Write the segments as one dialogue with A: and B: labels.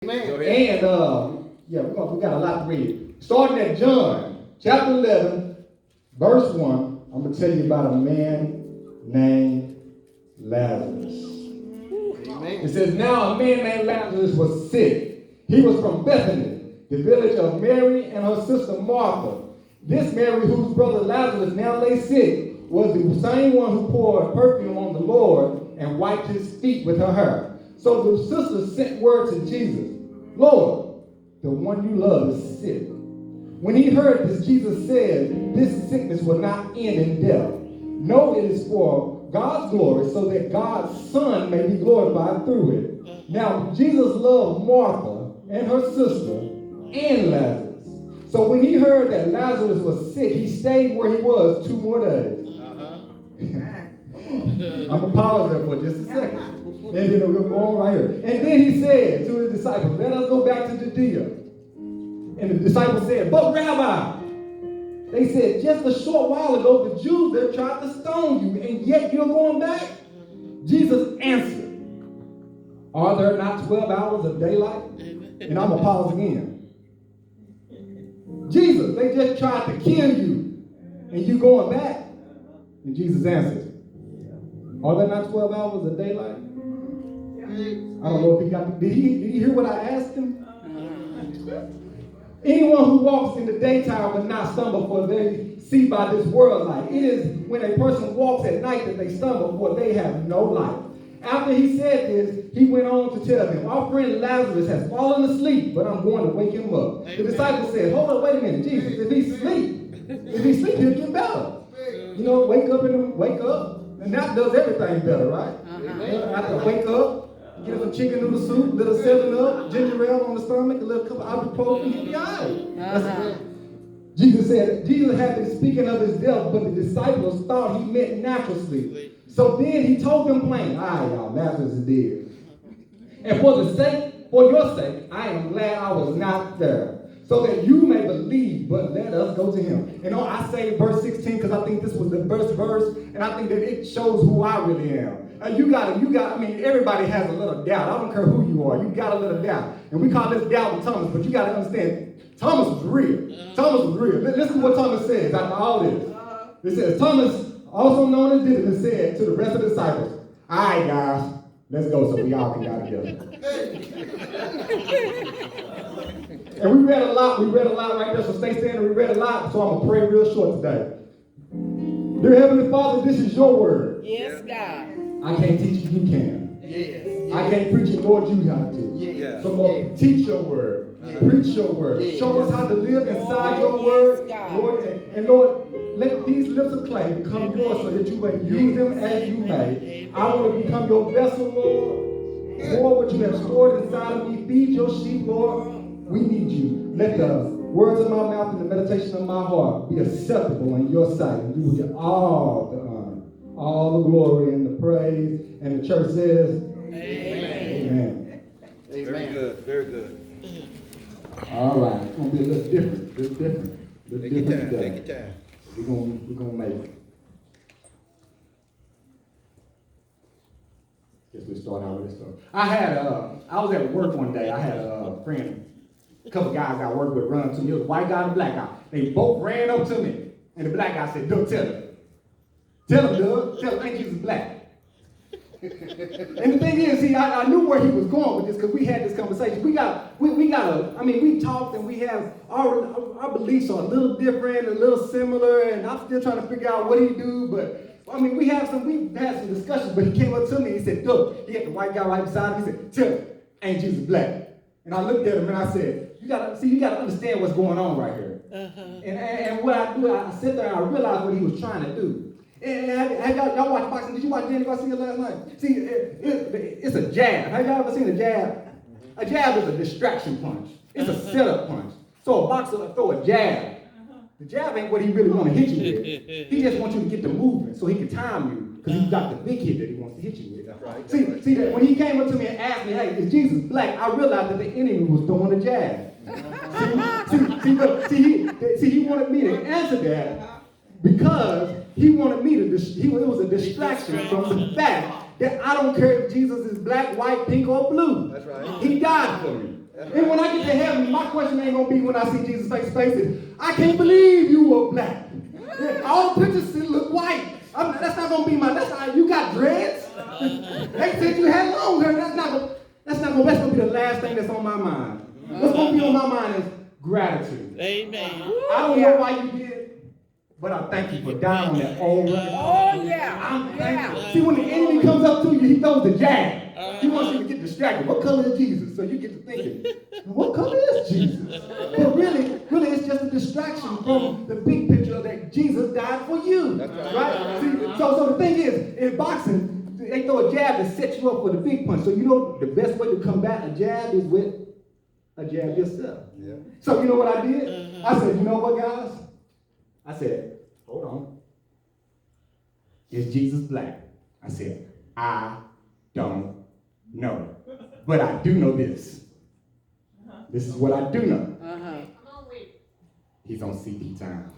A: Amen.
B: And we got a lot to read. Starting at John chapter 11, verse 1, I'm going to tell you about a man named Lazarus.
A: Amen.
B: It says, now a man named Lazarus was sick. He was from Bethany, the village of Mary and her sister Martha. This Mary, whose brother Lazarus now lay sick, was the same one who poured perfume on the Lord and wiped his feet with her hair. So the sisters sent word to Jesus, Lord, the one you love is sick. When he heard this, Jesus said, this sickness will not end in death. No, it is for God's glory, so that God's Son may be glorified through it. Now, Jesus loved Martha and her sister and Lazarus. So when he heard that Lazarus was sick, he stayed where he was 2 more days. I'm going to pause there for just a second. And then we'll go on right here. And then he said to his disciples, let us go back to Judea. And the disciples said, but Rabbi, they said, just a short while ago, the Jews there tried to stone you, and yet you're going back? Jesus answered, are there not 12 hours of daylight? And I'm going to pause again. Jesus, they just tried to kill you, and you going back? And Jesus answered, are there not 12 hours of daylight? I don't know if he got, did he hear what I asked him? Anyone who walks in the daytime will not stumble, for they see by this world light. It is when a person walks at night that they stumble, for they have no light. After he said this, he went on to tell them, our friend Lazarus has fallen asleep, but I'm going to wake him up. The disciples said, hold up, wait a minute, Jesus, if he sleep, he'll get better. You know, wake up. And that does everything better, right? After wake up, get some chicken noodle soup, little 7-Up, ginger ale on the stomach, a little cup of ibuprofen, you'll be all right. Jesus had been speaking of his death, but the disciples thought he meant natural sleep. So then he told them plain, all right, y'all, Lazarus is dead. And for your sake, I am glad I was not there, so that you may believe, but let us go to him. You know, I say verse 16 because I think this was the first verse, and I think that it shows who I really am. Everybody has a little doubt. I don't care who you are. You got a little doubt. And we call this doubting Thomas, but you got to understand, Thomas was real. Thomas was real. Listen to what Thomas says after all this. It says, Thomas, also known as Didymus, said to the rest of the disciples, all right, guys, let's go so we all can die together. And we read a lot right there, so stay standing. We read a lot, so I'm going to pray real short today. Dear Heavenly Father, this is your word.
C: Yes, God.
B: I can't teach you, you can.
A: Yes.
B: I can't preach it, Lord, you got to.
A: Yes.
B: So Lord, teach your word. Preach your word. Show us how to live inside your word. Lord, and Lord, let these lips of clay become yours so that you may use them as you may. I want to become your vessel, Lord. Lord, what you have stored inside of me, feed your sheep, Lord. We need you. Let the words of my mouth and the meditation of my heart be acceptable in your sight. And you will get all the honor, all the glory, and the praise. And the church says, Amen.
A: Amen. Very good. Very good.
B: All right. It's going to be a little different.
A: Take your time. Take your time.
B: We're going to make it. Guess we start out with this stuff. I was at work one day. I had a friend, a couple guys I worked with run to me. It was a white guy and a black guy. They both ran up to me. And the black guy said, Doug, tell him. Tell him, Doug. Tell him, ain't Jesus black. And the thing is, I knew where he was going with this because we had this conversation. We talked and we have, our beliefs are a little different, a little similar, and I'm still trying to figure out what he do, but we've had some discussions, but he came up to me and he said, Doug, he had the white guy right beside him. He said, tell him, ain't Jesus black? And I looked at him and I said, you gotta understand what's going on right here. And what I do, I sit there and I realized what he was trying to do. And y'all watch boxing? Did you watch Danny Garcia last night? See, it's a jab. Have y'all ever seen a jab? A jab is a distraction punch. It's a setup punch. So a boxer will throw a jab. The jab ain't what he really want to hit you with. He just wants you to get the movement so he can time you because he's got the big hit that he wants to hit you with.
A: That's right.
B: See that when he came up to me and asked me, hey, is Jesus black? I realized that the enemy was throwing a jab. He wanted me to answer that because he wanted me to, it was a distraction from the fact that I don't care if Jesus is black, white, pink, or blue.
A: That's right.
B: He died for me. And when I get to heaven, my question ain't gonna be when I see Jesus face to face is, I can't believe you were black. All the pictures look white. That's not gonna be that's not, you got dreads. They said you had long hair. That's gonna be the last thing that's on my mind. What's gonna be on my mind is gratitude.
C: Amen.
B: I don't know why you did, but I thank you for dying on that old record.
D: Oh, yeah.
B: I'm thankful. See, when the enemy comes up to you, he throws the jab. He wants you to get distracted. What color is Jesus? So you get to thinking, what color is Jesus? But really, it's just a distraction from the big picture that Jesus died for you.
A: That's
B: Right? See, so the thing is, in boxing, they throw a jab to set you up for the big punch. So you know the best way to combat a jab is with a jab yourself.
A: Yeah.
B: So you know what I did? I said, you know what, guys? I said, hold on. Is Jesus black? I said, I don't know. But I do know this. This is what I do know. He's on CP time.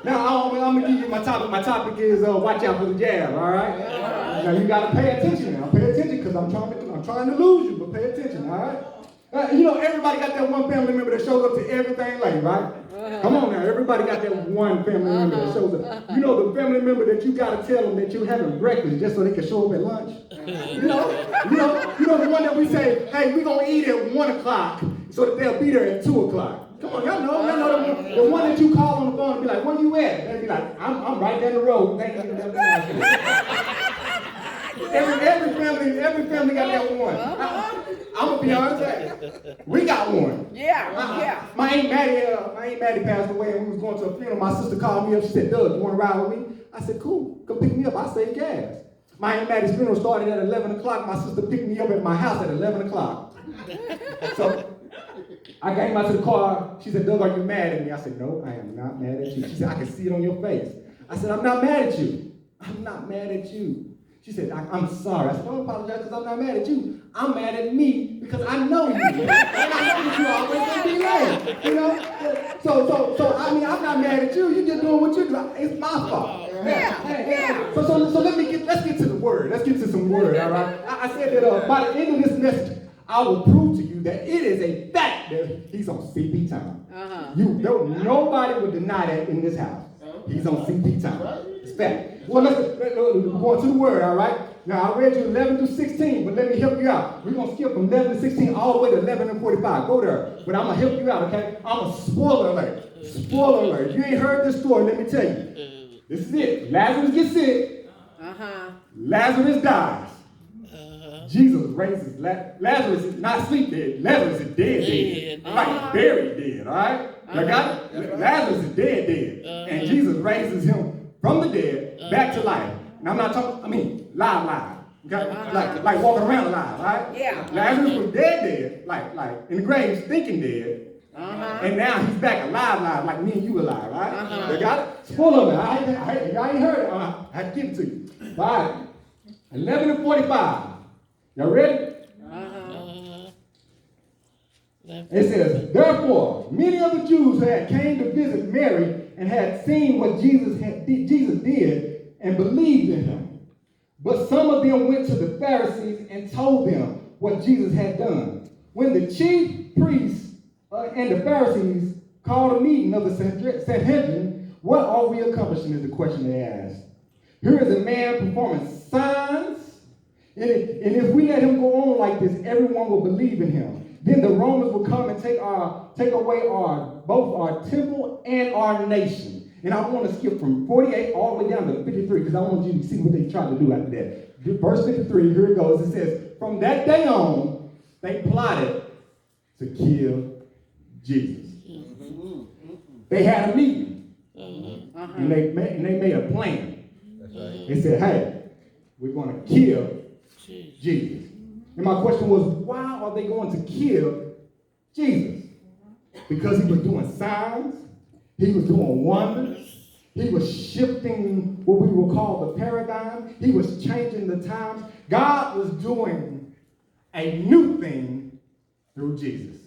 B: Now, I'm going to give you my topic. My topic is watch out for the jab, all right? Now, you got to pay attention now. Pay attention because I'm trying to lose you, but pay attention, all right? You know, everybody got that one family member that shows up to everything late, right? Come on now, everybody got that one family member that shows up. You know the family member that you got to tell them that you're having breakfast just so they can show up at lunch? You know the one that we say, hey, we're going to eat at 1 o'clock so that they'll be there at 2 o'clock. Come on, y'all know the one that you call on the phone and be like, where you at? They'll be like, I'm right down the road. Every family got that one. I'm gonna be honest. We got one.
D: Yeah.
B: My Aunt Maddie passed away, and we was going to a funeral. My sister called me up. She said, "Doug, you want to ride with me?" I said, "Cool. Come pick me up. I save gas." My Aunt Maddie's funeral started at 11 o'clock. My sister picked me up at my house at 11 o'clock. So I came out to the car. She said, "Doug, are you mad at me?" I said, "No, I am not mad at you." She said, "I can see it on your face." I said, "I'm not mad at you. I'm not mad at you." She said, I'm sorry. I said, "Don't apologize because I'm not mad at you. I'm mad at me because I know you. And I know that you always going to be late." You know? So I mean, I'm not mad at you. You're just doing what you do. It's my fault.
D: Yeah.
B: So let's get to the word. Let's get to some word, all right? I said that by the end of this message, I will prove to you that it is a fact that he's on CP time. Nobody would deny that in this house. He's on CP time. It's fact. Well, let's go into the word, all right? Now, I read you 11 through 16, but let me help you out. We're going to skip from 11 to 16 all the way to 11 and 45. Go there. But I'm going to help you out, okay? I'm a spoiler alert. Spoiler alert. If you ain't heard this story, let me tell you. This is it. Lazarus gets sick. Lazarus dies. Jesus raises Lazarus is not sleep dead. Lazarus is dead. Like buried dead, all right? You got it? Lazarus is dead. And Jesus raises him from the dead back to life. Now I'm not talking, live. Okay? Like walking around alive, right?
D: Yeah.
B: Lazarus was dead, like in the grave, stinking dead. And now he's back alive, like me and you alive, right? You got it? Spoiler, I ain't heard it. I have to give it to you. All right. 11 and 45. Y'all ready? It says, therefore, many of the Jews who had came to visit Mary and had seen what Jesus did and believed in him. But some of them went to the Pharisees and told them what Jesus had done. When the chief priests and the Pharisees called a meeting of the Sanhedrin, what are we accomplishing is the question they asked. Here is a man performing signs, and if we let him go on like this, everyone will believe in him. Then the Romans will come and take away both our temple and our nation. And I want to skip from 48 all the way down to 53 because I want you to see what they tried to do after that. Verse 53, here it goes. It says, from that day on, they plotted to kill Jesus. They had a meeting. And they made a plan.
A: That's right.
B: They said, hey, we're going to kill Jesus. And my question was, why are they going to kill Jesus? Because he was doing signs, he was doing wonders, he was shifting what we will call the paradigm, he was changing the times. God was doing a new thing through Jesus.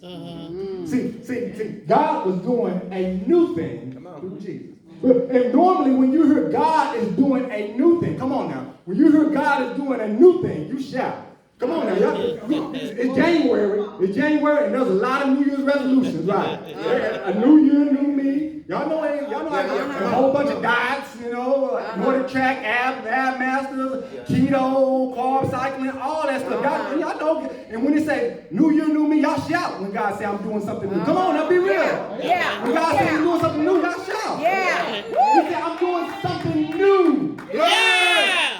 B: See, God was doing a new thing through Jesus. And normally when you hear God is doing a new thing, come on now, When you hear God is doing a new thing, you shout. Come on now, y'all. It's January. It's January, and there's a lot of New Year's resolutions, right? A new year, new me. Y'all know a whole bunch of diets, water track, ab masters, keto, carb cycling, all that stuff. Y'all know. And when they say new year, new me, y'all shout. When God say I'm doing something new, come on, now be real.
D: Yeah.
B: When God say He's doing something new, y'all shout.
D: Yeah.
B: He said I'm doing something new.
C: Yeah.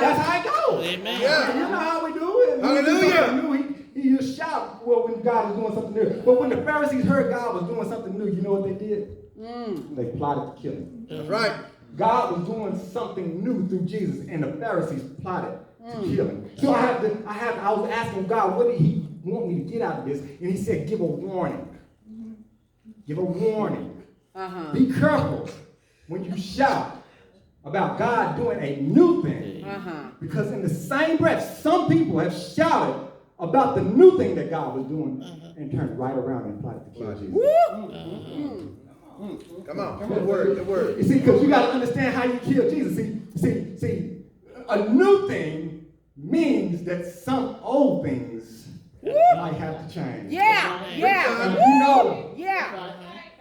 B: That's how it goes.
C: Amen.
A: Yeah.
B: You know how we do it.
A: Hallelujah.
B: He just shout when God is doing something new. But when the Pharisees heard God was doing something new, you know what they did? They plotted to kill him.
A: That's right.
B: God was doing something new through Jesus, and the Pharisees plotted to kill him. So I was asking God, what did he want me to get out of this? And he said, give a warning. Give a warning. Be careful when you shout about God doing a new thing. Because in the same breath, some people have shouted about the new thing that God was doing and turned right around and plotted to kill Jesus.
A: Come on. Good word. Good word.
B: You see, because you got to understand how you kill Jesus. See, a new thing means that some old things might have to change.
D: Yeah.
B: You know.
D: Yeah.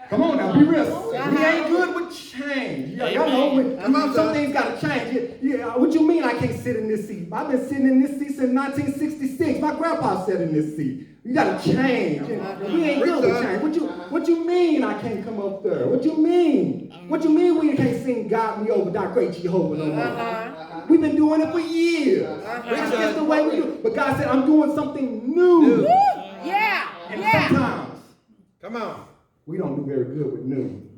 B: Come on now, be real. We ain't good with change. Y'all know when some things got to change. Yeah, what you mean I can't sit in this seat? I've been sitting in this seat since 1966. My grandpa sat in this seat. You got to change. We ain't good with change. What you mean I can't come up there? What you mean? What you mean we can't sing God Me Over, Thy Great Jehovah no more? We've been doing it for years. That's just the way we do it. But God said, I'm doing something new.
D: Yeah.
B: And sometimes,
A: Come on.
B: we don't do very good with new.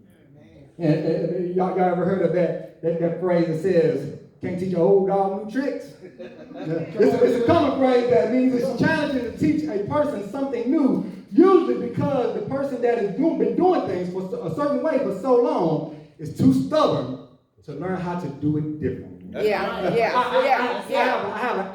B: And y'all ever heard of that phrase that says, can't teach an old dog new tricks? It's a common phrase that means it's challenging to teach a person something new, usually because the person that has been doing things for a certain way for so long is too stubborn to learn how to do it differently.
D: Yeah.
B: I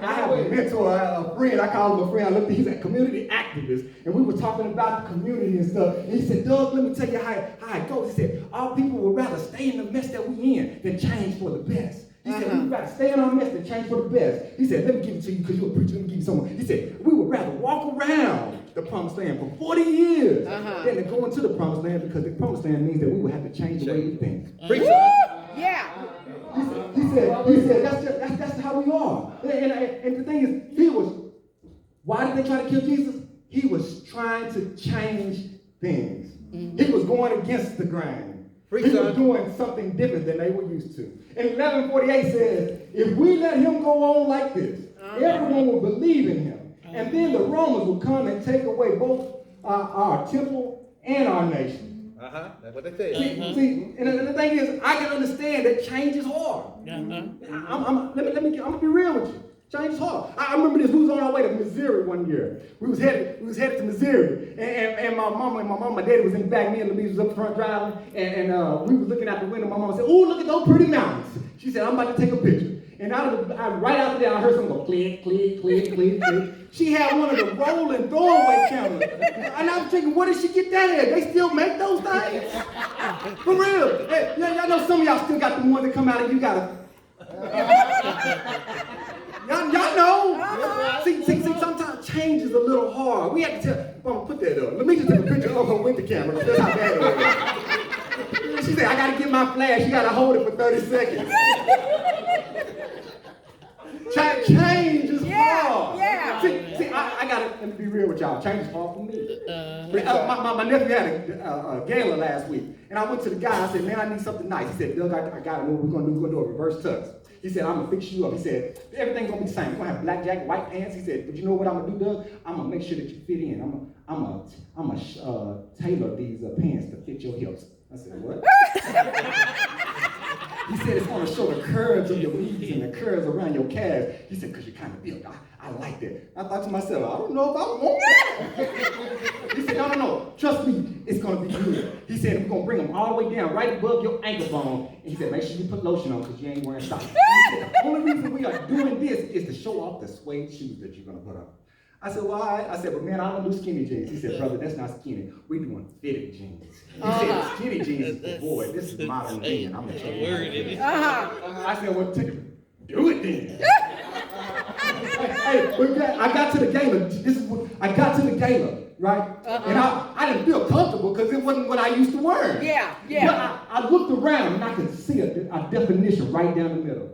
B: have a mentor, a friend, I call him a friend. He's a community activist, and we were talking about the community and stuff. And he said, Doug, let me tell you how it goes. He said, all people would rather stay in the mess that we in than change for the best. He said, we would rather stay in our mess than change for the best. He said, let me give it to you because you're a preacher. Let me give you someone. He said, we would rather walk around the promised land for 40 years than to go into the promised land, because the promised land means that we would have to change the way we think.
A: Preach.
D: Yeah.
B: He said, that's how we are. And the thing is, why did they try to kill Jesus? He was trying to change things. He was going against the grain. He was doing something different than they were used to. And 11:48 says, if we let him go on like this, everyone will believe in him. And then the Romans will come and take away both our temple and our nation.
A: That's what they say.
B: See, and the thing is, I can understand that change is hard. I'm gonna be real with you. Change is hard. I remember this. We was on our way to Missouri one year. We was headed to Missouri, and my daddy was in the back. Me and Louise was up front driving, and we was looking out the window. My mama said, "Oh, look at those pretty mountains." She said, "I'm about to take a picture." And right after that, I heard something go click, click, click, click, click. She had one of the rolling throwaway cameras. And I was thinking, where did she get that at? They still make those things? For real. Hey, y'all know some of y'all still got the ones that come out and you gotta. Y'all know. See, sometimes change is a little hard. We have to tell, I'm gonna put that up. Let me just take a picture of her with the camera. That's how bad it was. She said, I gotta get my flash. You gotta hold it for 30 seconds. Change is hard.
D: Yeah.
B: See, I gotta, let me be real with y'all. Change is hard for me. My nephew had a gala last week, and I went to the guy. I said, man, I need something nice. He said, Doug, I got it. What we're gonna do? We're gonna do a reverse tux. He said, I'm gonna fix you up. He said, everything's gonna be the same. We're gonna have black jacket, white pants. He said, but you know what I'm gonna do, Doug? I'm gonna make sure that you fit in. I'm gonna tailor these pants to fit your hips. I said, what? He said, it's gonna show the curves of your knees and the curves around your calves. He said, because you're kind of built. I like that. I thought to myself, I don't know if I want that. He said, no. Trust me, it's gonna be good. He said, we're gonna bring them all the way down, right above your ankle bone. And he said, make sure you put lotion on because you ain't wearing socks. He said, the only reason we are doing this is to show off the suede shoes that you're gonna put on. I said, well, all right. I said, but man, I don't do skinny jeans. He said, brother, that's not skinny. We doing fitted jeans. He said, skinny jeans is for boy. This is modern men. I'm going to tell you. I said, well, do it then. Hey, I got to the gala. I got to the gala, right? And I didn't feel comfortable because it wasn't what I used to wear.
D: Yeah.
B: But I looked around and I could see a definition right down the middle.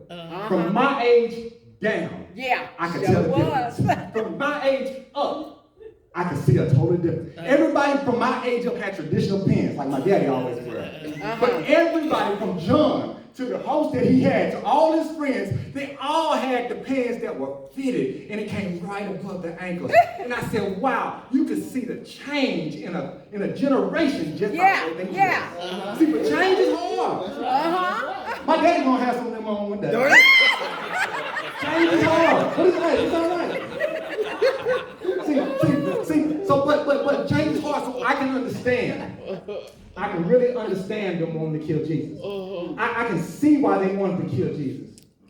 B: From my age down.
D: Yeah.
B: I could tell the difference. From my age up, I could see a total difference. Everybody from my age up had traditional pants, like my daddy always wore. But everybody from John to the host that he had, to all his friends, they all had the pants that were fitted, and it came right above their ankles. And I said, wow, you could see the change in a generation just by the way they dress. See, but change is hard. My daddy gonna have some of them on one day. Change is hard. What is that? It's all right. See, so but change is hard, so I can understand. I can really understand them wanting to kill Jesus. I can see why they wanted to kill Jesus.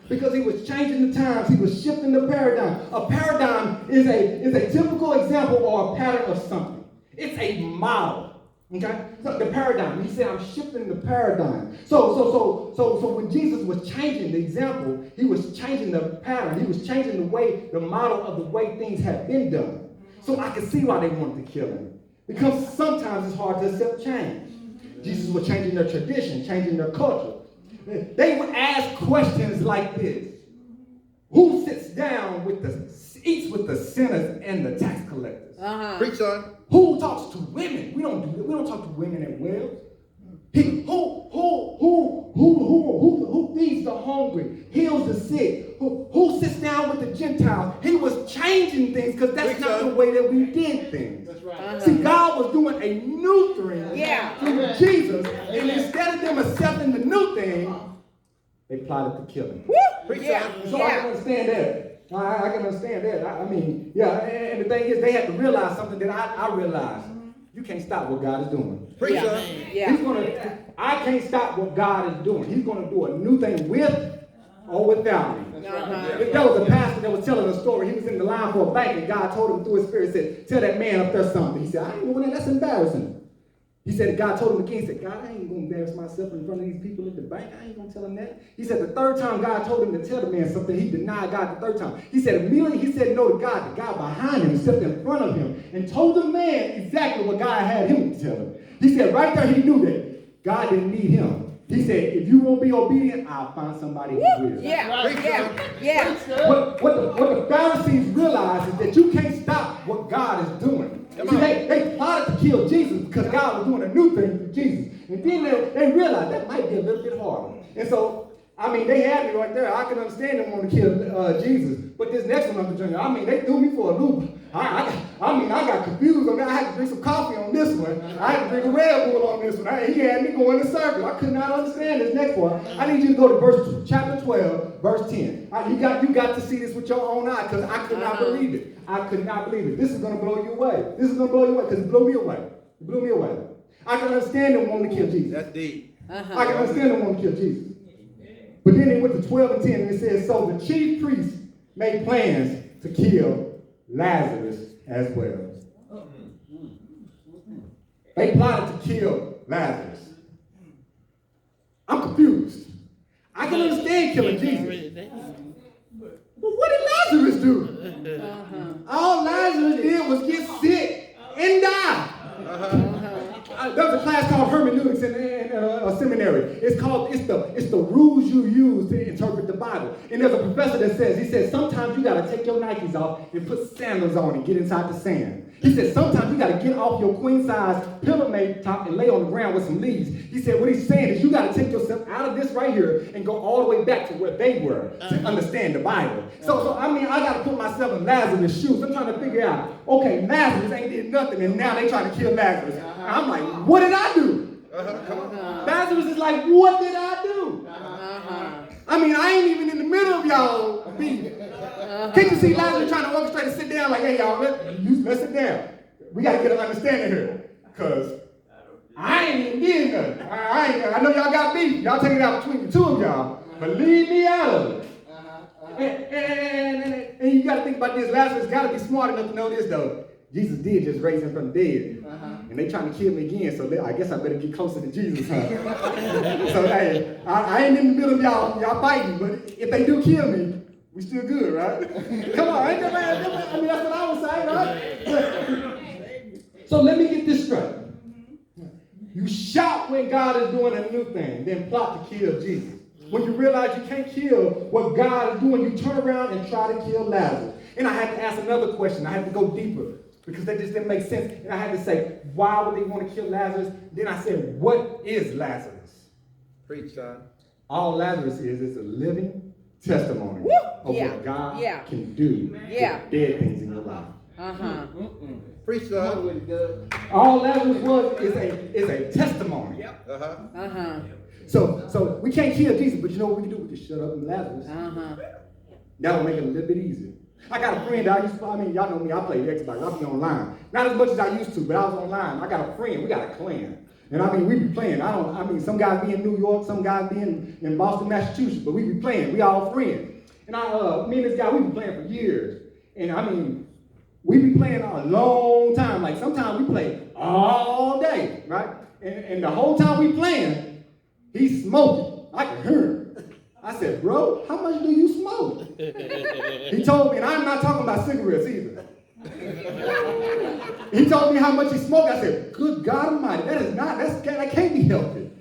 B: Because he was changing the times, he was shifting the paradigm. A paradigm is a typical example or a pattern of something. It's a model. Okay? So the paradigm. He said, I'm shifting the paradigm. So when Jesus was changing the example, he was changing the pattern. He was changing the model of the way things had been done. So I can see why they wanted to kill him. Because sometimes it's hard to accept change. Jesus was changing their tradition, changing their culture. They would ask questions like this. Who sits down eats with the sinners and the tax collectors?
A: Preach on.
B: Who talks to women? We don't talk to women at wells. Who feeds the hungry, heals the sick? Who sits down with the Gentiles? He was changing things because that's not the way that we did things. That's right. See, God was doing a new thing through Jesus, and instead of them accepting the new thing, they plotted to kill him. So I can understand that. I can understand that. I mean, and the thing is, they had to realize something that I realized. You can't stop what God is doing.
A: Preach on.
B: I can't stop what God is doing. He's going to do a new thing with or without me. There was a pastor that was telling a story. He was in the line for a bank, and God told him through his spirit, said, tell that man up there something. He said, I ain't doing that. That's embarrassing. He said, God told him again, he said, God, I ain't going to embarrass myself in front of these people at the bank. I ain't going to tell him that. He said, the third time God told him to tell the man something, he denied God the third time. He said, immediately he said no to God. The guy behind him stepped in front of him and told the man exactly what God had him to tell him. He said, right there, he knew that God didn't need him. He said, if you won't be obedient, I'll find somebody who will. What the Pharisees realized is that you can't stop what God is doing. See, they plotted to kill Jesus because God was doing a new thing through Jesus. And then they realized that might be a little bit harder. And so, I mean, they had me right there. I can understand them wanting to kill Jesus. But this next one, Uncle Junior, I mean, they threw me for a loop. I got confused. I had to drink some coffee on this one. I had to drink a Red Bull on this one. He had me going in a circle. I could not understand this next one. I need you to go to chapter 12, verse 10. You got to see this with your own eye because I could not believe it. I could not believe it. This is going to blow you away. This is going to blow you away because it blew me away. It blew me away. I can understand them wanting to kill Jesus.
A: That's deep.
B: I can understand them wanting to kill Jesus. But then they went to 12 and 10 and it says, so the chief priests made plans to kill Lazarus as well. They plotted to kill Lazarus. I'm confused. I can understand killing Jesus. But what did Lazarus do? All Lazarus did was get sick and die. There was a class called hermeneutics in a seminary. It's the rules you use to interpret the Bible. And there's a professor that says, sometimes you got to take your Nikes off and put sandals on and get inside the sand. He said, sometimes you got to get off your queen size pillow made top and lay on the ground with some leaves. He said, what he's saying is you got to take yourself out of this right here and go all the way back to where they were to understand the Bible. So I mean, I got to put myself in Lazarus' shoes. I'm trying to figure out, okay, Lazarus ain't did nothing and now they trying to kill Lazarus. I'm like, what did I do? Lazarus is like, what did I do? I mean, I ain't even in the middle of y'all meeting. Can't you see Lazarus trying to orchestrate and sit down like, hey, y'all, let's sit down. We got to get an understanding here. Because I ain't even did nothing. I know y'all got beef. Y'all take it out between the two of y'all. But leave me out of it. And you got to think about this. Lazarus got to be smart enough to know this, though. Jesus did just raise him from the dead. And they trying to kill me again, so I guess I better get closer to Jesus, huh? So, hey, I ain't in the middle of y'all fighting, but if they do kill me, we still good, right? Come on, ain't that right? I mean, that's what I was saying, right? So let me get this straight. You shout when God is doing a new thing, then plot to kill Jesus. When you realize you can't kill what God is doing, you turn around and try to kill Lazarus. And I had to ask another question. I had to go deeper because that just didn't make sense. And I had to say, why would they want to kill Lazarus? Then I said, what is Lazarus?
A: Preach, son.
B: All Lazarus is a living testimony of what God can do with dead things in your life.
A: Preach, son.
B: All Lazarus was is a testimony. So we can't kill Jesus, but you know what we can do? We just shut up in Lazarus. That will make it a little bit easier. I got a friend that y'all know me, I play Xbox, I be online. Not as much as I used to, but I was online. I got a friend, we got a clan. And we be playing. Some guys be in New York, some guys be in Boston, Massachusetts, but we be playing. We all friends. And me and this guy, we been playing for years. And we be playing a long time. Like sometimes we play all day, right? And the whole time we playing, he's smoking. I can hear him. I said, bro, how much do you smoke? He told me, and I'm not talking about cigarettes either. He told me how much he smoked. I said, good God Almighty, that can't be healthy.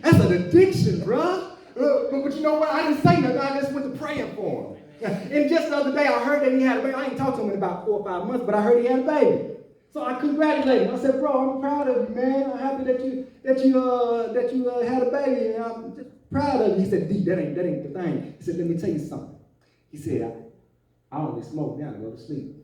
B: That's an addiction, bro. But you know what? I didn't say nothing. I just went to praying for him. And just the other day, I heard that he had a baby. I ain't talked to him in about 4 or 5 months, but I heard he had a baby. So I congratulated him. I said, bro, I'm proud of you, man. I'm happy that you had a baby. And I'm just proud of you. He said, D, that ain't the thing. He said, let me tell you something. He said, I only smoke now to go to sleep.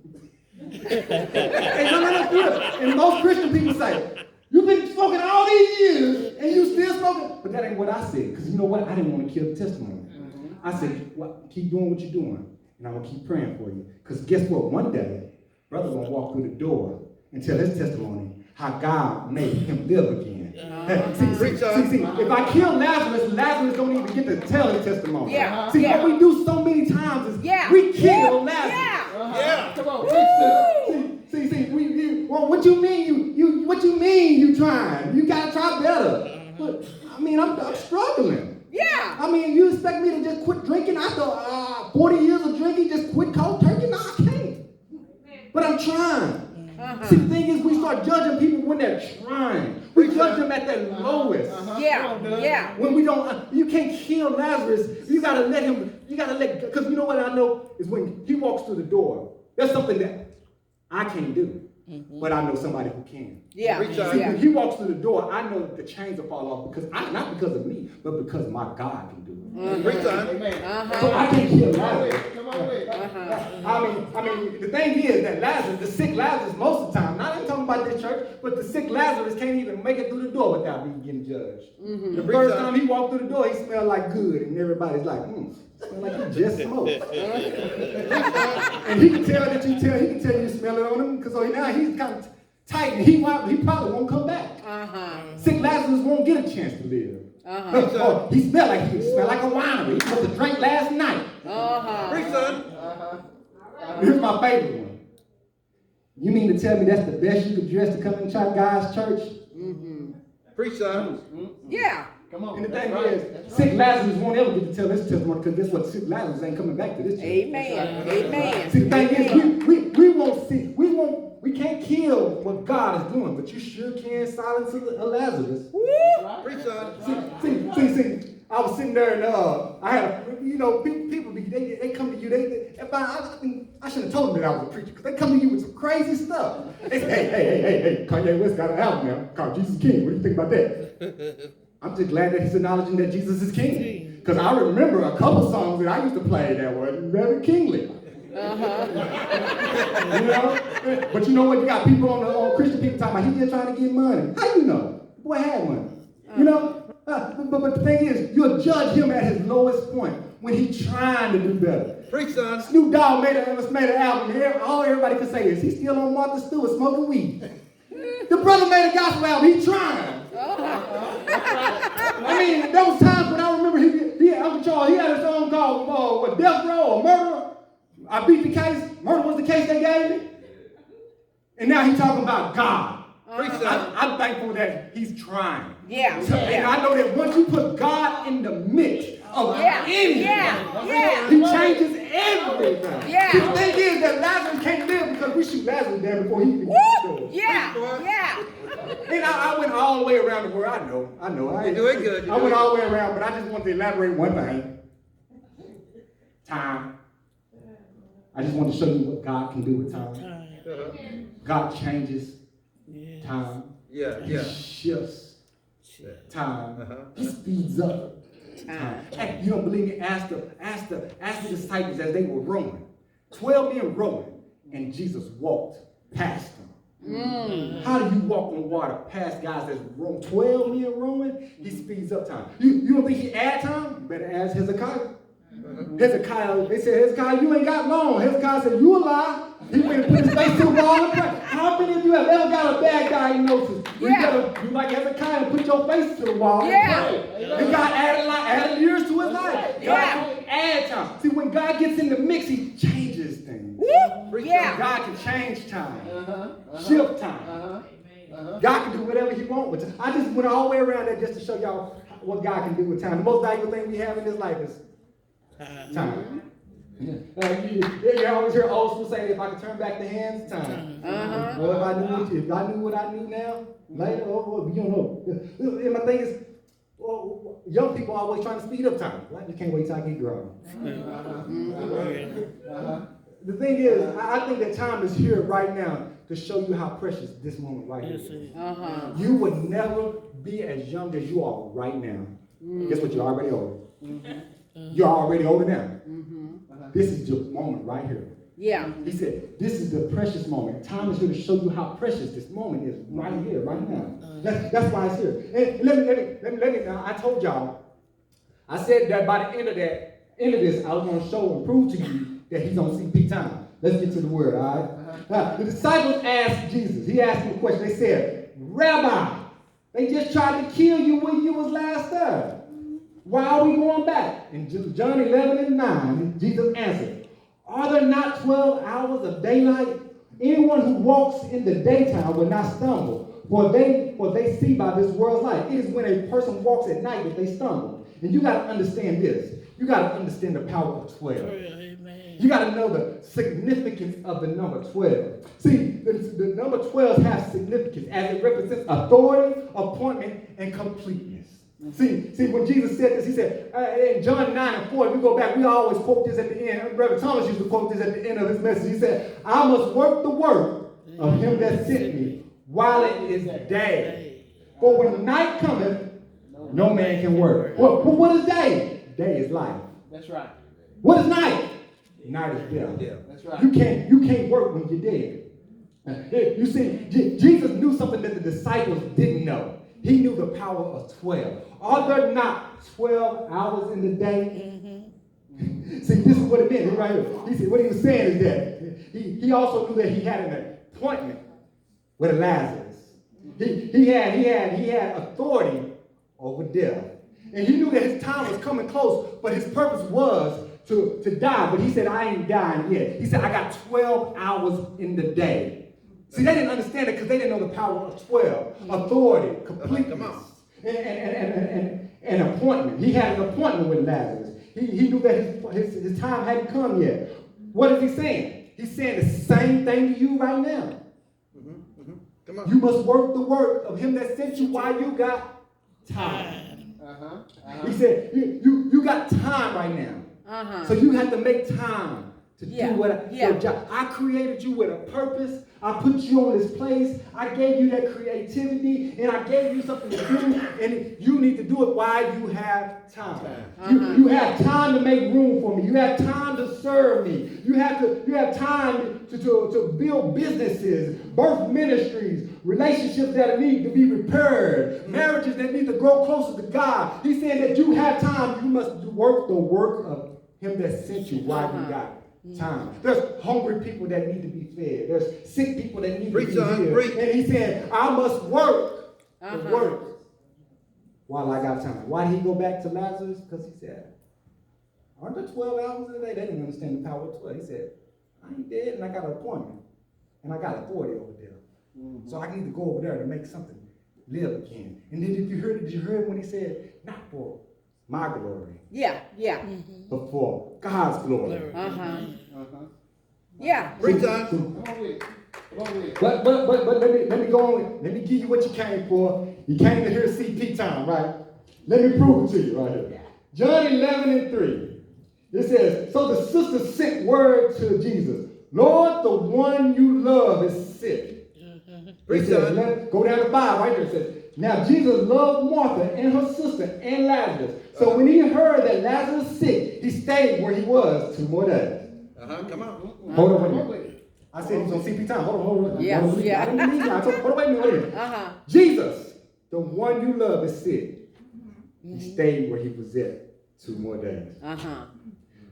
B: Hey, no, good. And most Christian people say, you've been smoking all these years and you still smoking. But that ain't what I said. Because you know what? I didn't want to kill the testimony. I said, keep doing what you're doing. And I'm going to keep praying for you. Because guess what? One day, brother going to walk through the door and tell his testimony how God made him live again. See, if I kill Lazarus don't even get to tell his testimony. What we do so many times is we kill Lazarus. Come on. What you mean? What you mean you trying? You gotta try better. But, I'm struggling. You expect me to just quit drinking after 40 years of drinking, just quit cold turkey? No, I can't. But I'm trying. See, the thing is, we start judging people when they're trying. We judge them at their lowest. When we don't, you can't kill Lazarus. You gotta let, because you know what I know is when he walks through the door, there's something that I can't do. But I know somebody who can. When he walks through the door, I know that the chains will fall off not because of me, but because my God can do it. So I can't kill Lazarus.
A: Come on with it.
B: The thing is that the sick Lazarus, most of the time, not even talking about this church, but the sick Lazarus can't even make it through the door without being getting judged. The first time he walked through the door, he smelled like good, and everybody's like, smell like you just smoked. And he can tell you smell it on him, because now he's kind of tight, and he probably won't come back. Sick Lazarus won't get a chance to live. He smelled like a winery. He must have drank last night.
A: Preach, son.
B: Here's my favorite one. You mean to tell me that's the best you could dress to come in God's church?
A: Preach, son.
B: Come on. And the thing is, sick Lazarus won't ever get to tell his testimony, because guess what? Sick Lazarus ain't coming back to this church.
D: Amen.
B: See, the thing is, we can't kill what God is doing, but you sure can silence a Lazarus.
A: Preach, son.
B: See, I was sitting there and I had people they come to you. I should have told them that I was a preacher, because they come to you with some crazy stuff. They say, hey, Kanye West got an album now called Jesus King. What do you think about that? I'm just glad that he's acknowledging that Jesus is king. Because I remember a couple songs that I used to play that were very kingly. But you know what? You got people on Christian people talking about he's just trying to get money. How you know? The boy had money. But the thing is, you'll judge him at his lowest point when he's trying to do better.
A: Preach, son.
B: Snoop Dogg made an album, and all everybody could say is he's still on Martha Stewart smoking weed. The brother made a gospel album. He's trying. There was times when I remember Uncle Charles, he had a song called Death Row or Murder. I beat the case. Murder was the case they gave me. And now he's talking about God.
A: Preach, son.
B: I'm thankful that he's trying.
D: Yeah.
B: And I know that once you put God in the mix of anything,
D: Yeah.
B: he changes everything.
D: Yeah.
B: The thing is that Lazarus can't live because we shoot Lazarus down before he can get restored.
D: Yeah.
B: And I went all the way around the world. I know.
A: You're doing good.
B: I went all the way around, but I just want to elaborate one thing. Time. I just want to show you what God can do with time. God changes time.
A: Yeah.
B: He shifts time. He speeds up time. Hey, you don't believe me? Ask the disciples as they were rowing. 12 men rowing, and Jesus walked past them. How do you walk on water past guys that's rowing? 12 men rowing, he speeds up time. You don't think he add time? You better ask Hezekiah. Hezekiah, they said, Hezekiah, you ain't got long. Hezekiah said, you a lie. He went and put his face to the wall and prayed. How many of you have ever got a bad diagnosis? You like Hezekiah, put your face to the wall and pray. And God added years to his life. God can add time. See, when God gets in the mix, he changes things. God can change time, shift time. God can do whatever he wants with time. I just went all the way around there just to show y'all what God can do with time. The most valuable thing we have in this life is time. You always hear old school say, if I could turn back the hands, time. Well, if I knew what I knew now, later, you don't know. And my thing is, young people are always trying to speed up time. Like, you can't wait till I get grown. The thing is, I think that time is here right now to show you how precious this moment right here is. You would never be as young as you are right now. Guess what? You're already older. You're already older now. This is your moment right here.
D: Yeah.
B: He said, this is the precious moment. Time is here to show you how precious this moment is right here, right now. That's why it's here. And let me now, I told y'all, I said that by the end of this, I was going to show and prove to you that he's on CP time. Let's get to the word, all right? The disciples asked Jesus. He asked him a question. They said, Rabbi, they just tried to kill you when you was last there. Why are we going back? In John 11:9, Jesus answered, are there not 12 hours of daylight? Anyone who walks in the daytime will not stumble, for they see by this world's light. It is when a person walks at night that they stumble. And you got to understand this. You got to understand the power of 12. You got to know the significance of the number 12. See, the number 12 has significance as it represents authority, appointment, and completeness. See, when Jesus said this, he said, in John 9:4, if we go back, we always quote this at the end. Reverend Thomas used to quote this at the end of his message. He said, I must work the work of him that sent me while it is day. For when night cometh, no man can work. Well, what is day? Day is life.
A: That's right.
B: What is night? Night is death.
A: Yeah, that's right.
B: You can't work when you're dead. You see, Jesus knew something that the disciples didn't know. He knew the power of 12. Are there not 12 hours in the day? See, this is what it meant right here. He said, what he was saying is that he also knew that he had an appointment with Lazarus. He had authority over death. And he knew that his time was coming close, but his purpose was to die. But he said, I ain't dying yet. He said, I got 12 hours in the day. See, they didn't understand it because they didn't know the power of 12. Authority, completeness, and appointment. He had an appointment with Lazarus. He knew that his time hadn't come yet. What is he saying? He's saying the same thing to you right now.
A: Come on.
B: You must work the work of him that sent you while you got time. He said, you got time right now. So you have to make time to do your job. I created you with a purpose. I put you on this place. I gave you that creativity, and I gave you something to do, and you need to do it while you have time. You have time to make room for me. You have time to serve me. You have time to build businesses, birth ministries, relationships that need to be repaired, marriages that need to grow closer to God. He's saying that you have time. You must work the work of him that sent you while you got time. There's hungry people that need to be fed. There's sick people that need to be healed. And he said, I must work the work while I got time. Why did he go back to Lazarus? Because he said, aren't there 12 hours in a day? They didn't understand the power of 12. He said, I ain't dead, and I got an appointment, and I got authority over there. So I need to go over there to make something live again. And then did you hear when he said, not for my glory,
D: Yeah.
B: but for God's glory.
D: Yeah.
A: Bring time.
B: But let me go on. Let me give you what you came for. You came to hear CP time, right? Let me prove it to you right here. John 11:3. It says, so the sister sent word to Jesus, Lord, the one you love is sick. It says, go down to 5 right there. It says, now Jesus loved Martha and her sister and Lazarus. So when he heard that Lazarus was sick, he stayed where he was 2 more days.
A: Come on.
B: Hold on, wait a minute. I said he was on CP time. Hold on.
D: Yeah.
B: I didn't believe you. I told, hold on, wait a minute. Jesus, the one you love is sick. He stayed where he was at 2 more days.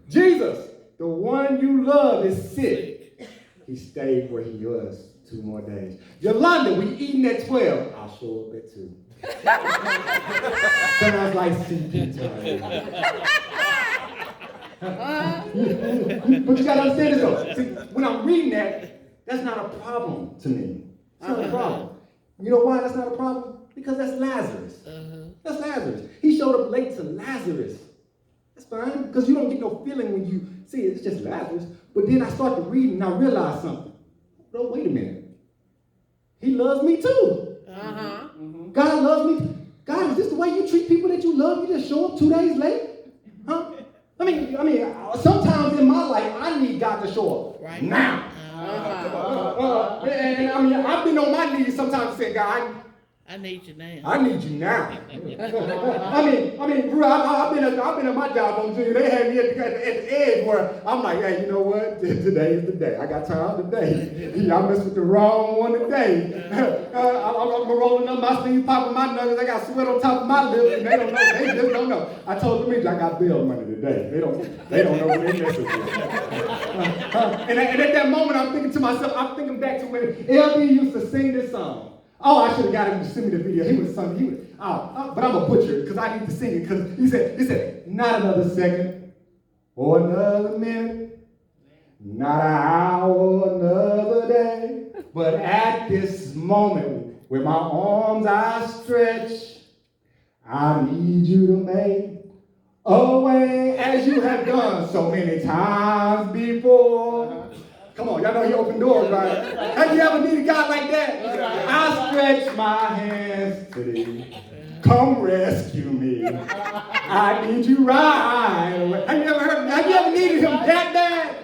B: Jesus, the one you love is sick. He stayed where he was 2 more days. Yolanda, we eating at 12. I'll show up at 2. Sounds like CP time. But you gotta understand this though. See, when I'm reading that, that's not a problem to me. It's not a problem. You know why that's not a problem? Because that's Lazarus. That's Lazarus. He showed up late to Lazarus. That's fine, because you don't get no feeling when you see it. It's just Lazarus. But then I start to read and I realize something. No, wait a minute. He loves me too. God loves me. God, is this the way you treat people that you love? You just show up 2 days late? Huh? I mean, sometimes in my life, I need God to show up now. And I mean, I've been on my knees sometimes saying, God,
C: I need you now.
B: I need you now. I mean, bro, I've been at my job on Junior. They had me at the edge where I'm like, hey, you know what? Today is the day. I got time today. I messed with the wrong one today. I'm rolling up my sleeve, popping my nuggets. I got sweat on top of my lips, and they don't know. They just don't know. I told them I got bill money today. They don't know what they messing with. And at that moment, I'm thinking to myself, I'm thinking back to when LB used to sing this song. Oh, I should have got him to send me the video. He would have sung it. But I'm going to butcher it because I need to sing it. Because he said, not another second or another minute, not an hour or another day, but at this moment where my arms are stretched, I need you to make a way as you have done so many times before. Come on, y'all know he opened doors, right? Have you ever needed God like that? I stretch my hands to thee. Come rescue me. I need you right away. Have you ever needed him that bad?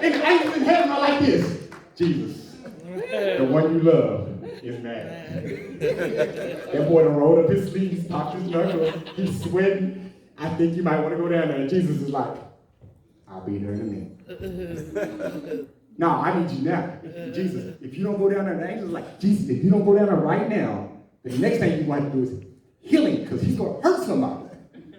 B: And the angels in heaven are like this. Jesus, the one you love is mad. That boy done rolled up his sleeves, popped his knuckles. He's sweating. I think you might want to go down there. And Jesus is like, I'll be there in a minute. No, I need you now. Jesus, if you don't go down there, the angel's like, Jesus, if you don't go down there right now, the next thing you want to do is healing, because he's going to hurt somebody.